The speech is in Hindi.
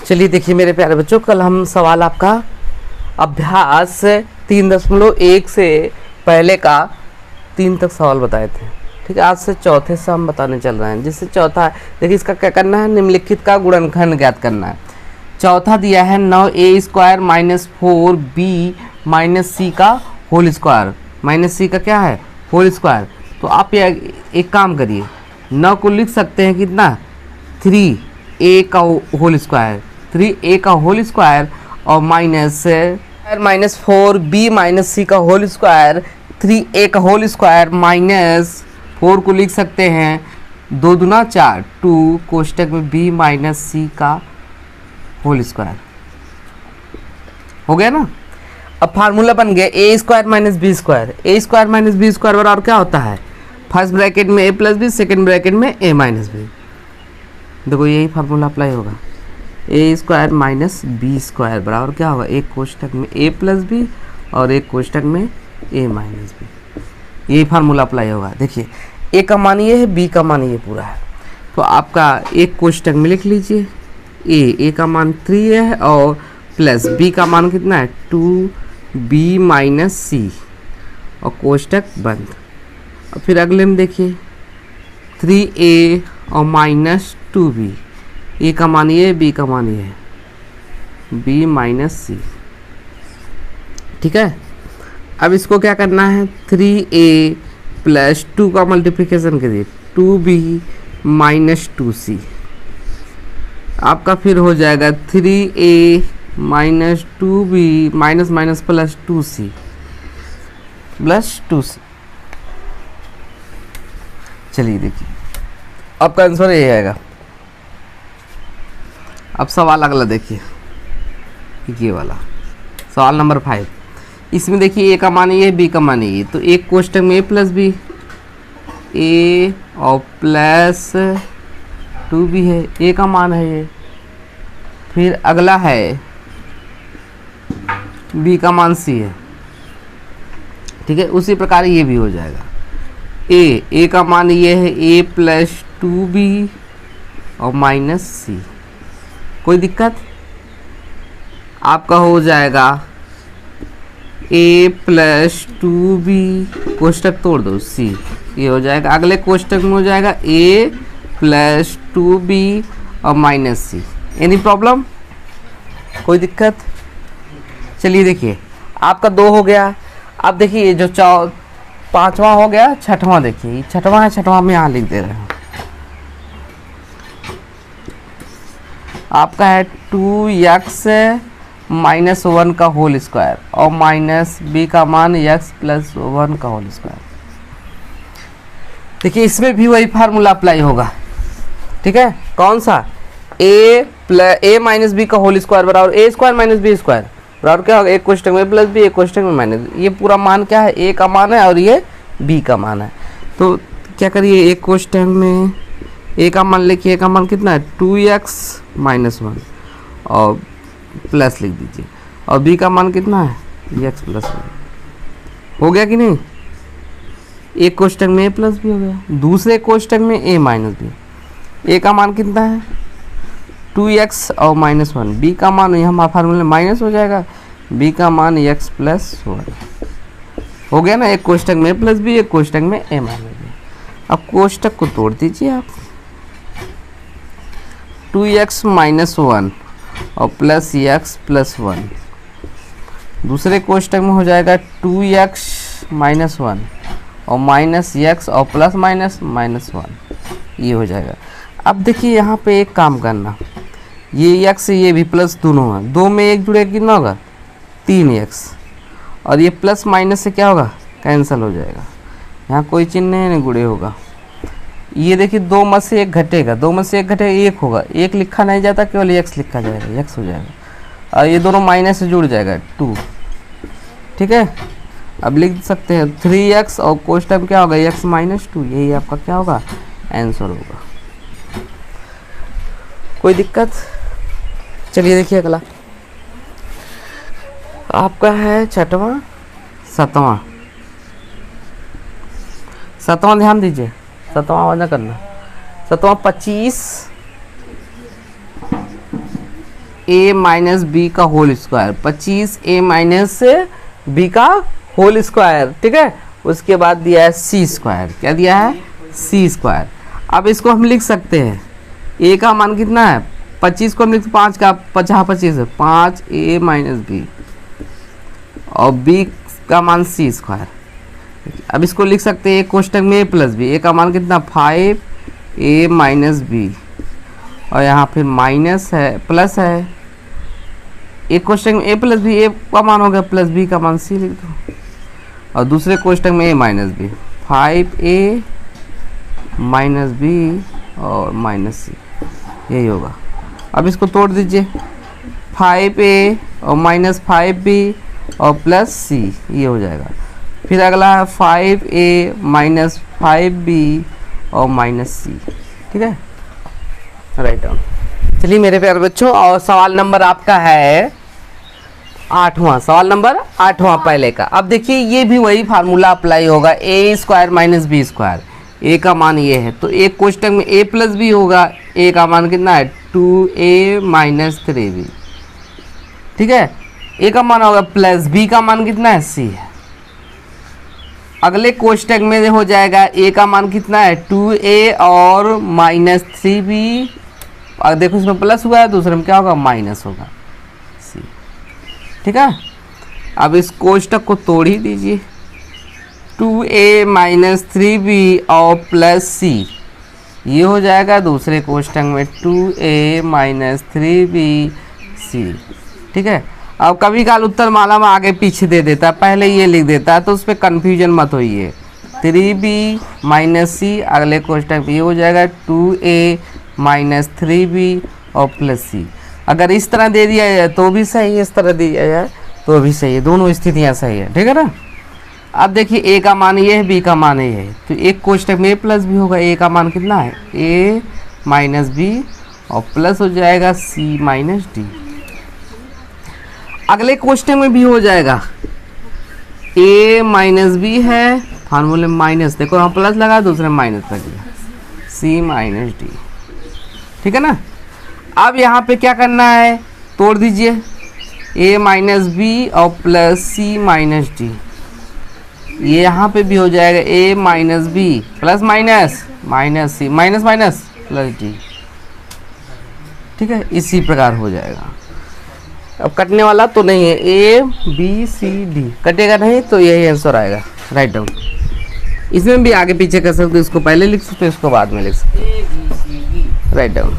चलिए देखिए मेरे प्यारे बच्चों, कल हम सवाल आपका अभ्यास 3.1 से पहले का 3 तक सवाल बताए थे। ठीक है, आज से चौथे से हम बताने चल रहे हैं। जिससे चौथा है, देखिए इसका क्या करना है, निम्नलिखित का गुणनखंड ज्ञात करना है। चौथा दिया है 9a² माइनस 4b माइनस सी का होल स्क्वायर, माइनस सी का क्या है, होल स्क्वायर। तो आप एक काम करिए, 9 को लिख सकते हैं कितना, 3a का होल स्क्वायर, 3a का होल स्क्वायर और माइनस 4b माइनस सी का होल स्क्वायर, 3a का होल स्क्वायर माइनस 4 को लिख सकते हैं 2 दूना 4, 2 कोष्टक में b माइनस सी का होल स्क्वायर। हो गया ना। अब फार्मूला बन गया a² minus B square, a² minus B square बराबर क्या होता है, फर्स्ट ब्रैकेट में a plus B, second bracket में a माइनस बी। देखो यही फार्मूला अप्लाई होगा, a² माइनस बी स्क्वायर बराबर क्या होगा, एक कोष्टक में a प्लस बी और एक कोष्टक में a माइनस बी। यही फार्मूला अप्लाई होगा। देखिए a का मान ये है, b का मान ये पूरा है, तो आपका एक कोष्टक में लिख लीजिए a का मान 3 है और प्लस b का मान कितना है 2b माइनस सी और कोष्टक बंद। और फिर अगले में देखिए 3a और माइनस 2b, a का मान ये है, b का मान ये है, b माइनस सी। ठीक है, अब इसको क्या करना है, 3a प्लस 2 का मल्टीप्लिकेशन करिए, 2b माइनस 2c। आपका फिर हो जाएगा 3a minus 2b minus minus plus 2c plus 2c। चलिए देखिए आपका आंसर ये आएगा। अब सवाल अगला देखिए, ये वाला सवाल नंबर 5। इसमें देखिए a का मान ये, b का मान ये, तो एक कोष्टक में a प्लस बी, a और प्लस 2b है, a का मान है ये। फिर अगला है b का मान c है। ठीक है, उसी प्रकार ये भी हो जाएगा, a का मान ये है, a प्लस 2b और माइनस c। कोई दिक्कत, आपका हो जाएगा a प्लस 2b, कोष्टक तोड़ दो c, ये हो जाएगा। अगले कोष्टक में हो जाएगा a प्लस 2b और माइनस c। एनी प्रॉब्लम, कोई दिक्कत। चलिए देखिए आपका 2 हो गया। अब देखिए ये जो 5वां हो गया, 6वां देखिए, 6वां है, 6वां में यहाँ लिख दे रहे हैं। आपका है 2x माइनस 1 का होल स्क्वायर और माइनस b का मान x प्लस 1 का होल स्क्वायर। देखिए इसमें भी वही फार्मूला अप्लाई होगा। ठीक है, कौन सा, a माइनस बी का होल स्क्वायर बराबर a² माइनस बी स्क्वायर बराबर क्या होगा, एक कोष्टक में प्लस बी, एक कोष्टक में माइनस। ये पूरा मान क्या है, a का मान है और ये b का मान है। तो क्या करिए, एक कोष्टक में a का मान लिखिए, a का मान कितना है 2x माइनस 1 और प्लस लिख दीजिए, और b का मान कितना है x प्लस 1। हो गया कि नहीं, एक कोष्टक में a प्लस बी हो गया, दूसरे कोष्टक में a माइनस बी। a का मान कितना है 2x और माइनस 1, b का मान यहाँ फार्मूले माइनस हो जाएगा, b का मान x प्लस 1। हो गया ना, एक कोष्टक में a प्लस बी, एक कोष्टक में a माइनस बी। अब कोष्टक को तोड़ दीजिए आप, 2x माइनस 1 और प्लस x प्लस 1। दूसरे कोष्टक में हो जाएगा 2x माइनस 1 और माइनस x और प्लस माइनस माइनस 1, ये हो जाएगा। अब देखिए यहाँ पे एक काम करना, ये x ये भी प्लस दोनों है, 2 में 1 जुड़ेगा कितना होगा 3x, और ये प्लस माइनस से क्या होगा, कैंसिल हो जाएगा, यहाँ कोई चिन्ह नहीं गुड़े होगा। ये देखिए 2 में से 1 घटेगा, 2 में से 1 घटेगा 1 होगा, 1 लिखा नहीं जाता, केवल x लिखा जाएगा, x हो जाएगा, और ये दोनों माइनस से जुड़ जाएगा 2। ठीक है, अब लिख सकते हैं 3x और कोष्टक क्या होगा x माइनस 2, यही आपका क्या होगा आंसर होगा। कोई दिक्कत। चलिए देखिए अगला आपका है 6वां 7वां। 7वां ध्यान दीजिए, 7वां वाला करना, 7वां 25 ए माइनस बी का होल स्क्वायर, 25 ए माइनस बी का होल स्क्वायर, ठीक है। उसके बाद दिया है सी स्क्वायर, क्या दिया है, सी स्क्वायर। अब इसको हम लिख सकते हैं, ए का मान कितना है 25 को हम लिखते 5 का 50 25 है 5 ए माइनस बी और बी का मान सी स्क्वायर। अब इसको लिख सकते हैं एक कोष्टक में ए प्लस बी, ए का मान कितना 5 ए माइनस बी और यहाँ फिर माइनस है प्लस है, एक कोष्टक में ए प्लस बी, ए का मान हो गया प्लस बी का मान सी लिख दो और दूसरे कोष्टक में ए माइनस बी 5 ए माइनस बी और माइनस सी, यही होगा। अब इसको तोड़ दीजिए 5a और माइनस 5b और प्लस सी, ये हो जाएगा। फिर अगला है 5a माइनस 5b और माइनस सी, ठीक है, राइट डाउन। चलिए मेरे प्यारे बच्चों, और सवाल नंबर आपका है 8वां, सवाल नंबर 8वां पहले का। अब देखिए ये भी वही फार्मूला अप्लाई होगा, ए स्क्वायर माइनस बी स्क्वायर, ए का मान ये है तो एक कोष्टक में ए प्लस बी होगा, ए का मान कितना है 2a माइनस 3b, ठीक है। ए का मान होगा प्लस बी का मान कितना है सी है। अगले कोष्टक में हो जाएगा ए का मान कितना है 2a और माइनस 3b, और देखो इसमें प्लस हुआ है, दूसरे में क्या होगा माइनस होगा सी, ठीक है। अब इस कोष्टक को तोड़ ही दीजिए, 2a माइनस 3b और प्लस सी, ये हो जाएगा दूसरे कोष्टक में 2a माइनस 3b सी, ठीक है। अब कभी काल उत्तर माला में आगे पीछे दे देता है, पहले ये लिख देता है तो उस पर कन्फ्यूजन मत होइए। 3b माइनस सी, अगले कोष्टक में ये हो जाएगा 2a माइनस 3b और प्लस सी। अगर इस तरह दे दिया जाए तो भी सही है, इस तरह दिया जाए तो भी सही है, दोनों स्थितियाँ सही है, ठीक है ना। अब देखिए ए का मान ये है, बी का मान ये है, तो एक कोष्टक में ए प्लस बी होगा, ए का मान कितना है ए माइनस बी और प्लस हो जाएगा सी माइनस डी। अगले कोष्टक में भी हो जाएगा, ए माइनस बी है, फार्मूले माइनस, देखो यहाँ प्लस लगा दूसरे माइनस लग गया, सी माइनस डी, ठीक है ना। अब यहाँ पे क्या करना है, तोड़ दीजिए ए माइनस बी और प्लस सी माइनस डी, ये यहाँ पे भी हो जाएगा a minus B plus minus minus C minus minus plus D, ठीक है, इसी प्रकार हो जाएगा। अब कटने वाला तो नहीं है, a b c d कटेगा नहीं तो यही आंसर आएगा, राइट डाउन। इसमें भी आगे पीछे कर सकते हो, इसको पहले लिख सकते हो, इसको बाद में लिख सकते हो, राइट डाउन।